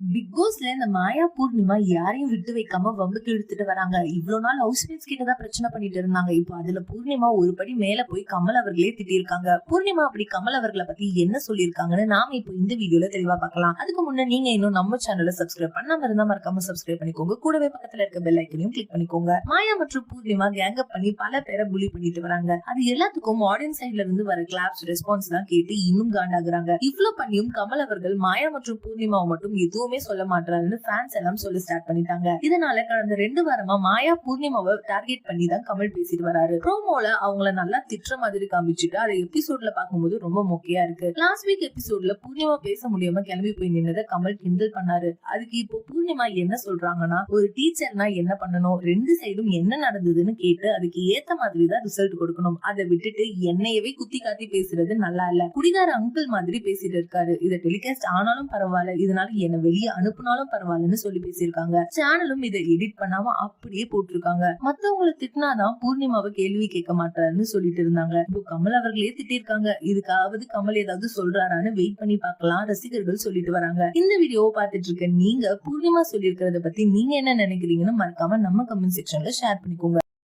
Big பாஸ்ல இந்த மாயா பூர்ணிமா யாரையும் விட்டு வைக்காம வம்புக்கு இழுத்துட்டு வராங்க. இவ்வளவு நாள் ஹவுஸ்மேட்ஸ் கிட்டதான் பிரச்சனை பண்ணிட்டு இருந்தாங்க. இப்போ அதுல பூர்ணிமா ஒரு படி மேல போய் கமல் அவர்களே திட்டிருக்காங்க. பூர்ணிமா அப்படி கமல் அவர்களை பத்தி என்ன சொல்லியிருக்காங்கன்னு நாம இப்போ இந்த வீடியோல தெளிவா பார்க்கலாம். அதுக்கு முன்ன நீங்க இன்னும் நம்ம சேனலை சப்ஸ்கிரைப் பண்ணாம இருந்தா மறக்காம சப்ஸ்கிரைப் பண்ணிக்கோங்க. கூடவே பக்கத்துல இருக்க பெல் ஐக்கனையும் கிளிக் பண்ணிக்கோங்க. மாயா மற்றும் பூர்ணிமா கேங் அப் பண்ணி பல பேரை புலி பண்ணிட்டு வராங்க. அது எல்லாத்துக்கும் ஆடியன்ஸ் சைட்ல இருந்து வர கிளாப்ஸ் ரெஸ்பான்ஸ் தான் கேட்டு இன்னும் காண்டாகுறாங்க. இவ்வளவு பண்ணியும் கமல் அவர்கள் மாயா மற்றும் பூர்ணிமாவை மட்டும் எதுவும் சொல்ல மாட்டாருன்னு ஃபேன்ஸ் எல்லாம் சொல்ல ஸ்டார்ட் பண்ணிட்டாங்க. இதனால கடந்த 2 வாரமா மாயா பூர்ணிமாவை டார்கெட் பண்ணி தான் கமல் பேசிட்டு வராரு. ப்ரோமோல அவங்கள நல்லா திட்டுற மாதிரி காமிச்சிட்டு அதை எபிசோட்ல பாக்கும்போது ரொம்ப மொக்கையா இருக்கு. லாஸ்ட் வீக் எபிசோட்ல பூர்ணிமா பேச முடியாம கிளம்பி போய் நின்னதை கமல் கிண்டல் பண்ணாரு. அதுக்கு இப்போ பூர்ணிமா என்ன சொல்றாங்கன்னா, ஒரு டீச்சர்னா என்ன பண்ணணும், 2 சைடும் என்ன நடந்ததுன்னு கேட்டு அதுக்கு ஏத்த மாதிரி தான் ரிசல்ட் கொடுக்கணும். அதை விட்டுட்டு என்னையவே குத்தி காட்டி பேசுறது நல்லா இல்ல. குடிகார அங்கிள் மாதிரி பேசிட்டு இருக்காரு. இதை டெலிகாஸ்ட் ஆனாலும் பரவாயில்ல, இதனால என்ன வெளியே அனுப்புனாலும் பரவாயில்லன்னு சொல்லி பேசியிருக்காங்க. சேனலும் இதை எடிட் பண்ணாம அப்படியே போட்டிருக்காங்க. மத்தவங்களை திட்டினாதான் பூர்ணிமாவை கேள்வி கேட்க மாட்டாருன்னு சொல்லிட்டு இருந்தாங்க. இப்போ கமல் அவர்களே திட்டிருக்காங்க. இதுக்காவது கமல் ஏதாவது சொல்றாரான்னு வெயிட் பண்ணி பார்க்கலாம் ரசிகர்கள் சொல்லிட்டு வராங்க. இந்த வீடியோவை பார்த்துட்டு இருக்க நீங்க பூர்ணிமா சொல்லியிருக்கிறத பத்தி நீங்க என்ன நினைக்கிறீங்கன்னு மறக்காம நம்ம கமெண்ட் செக்ஷன்ல ஷேர் பண்ணிக்கோங்க.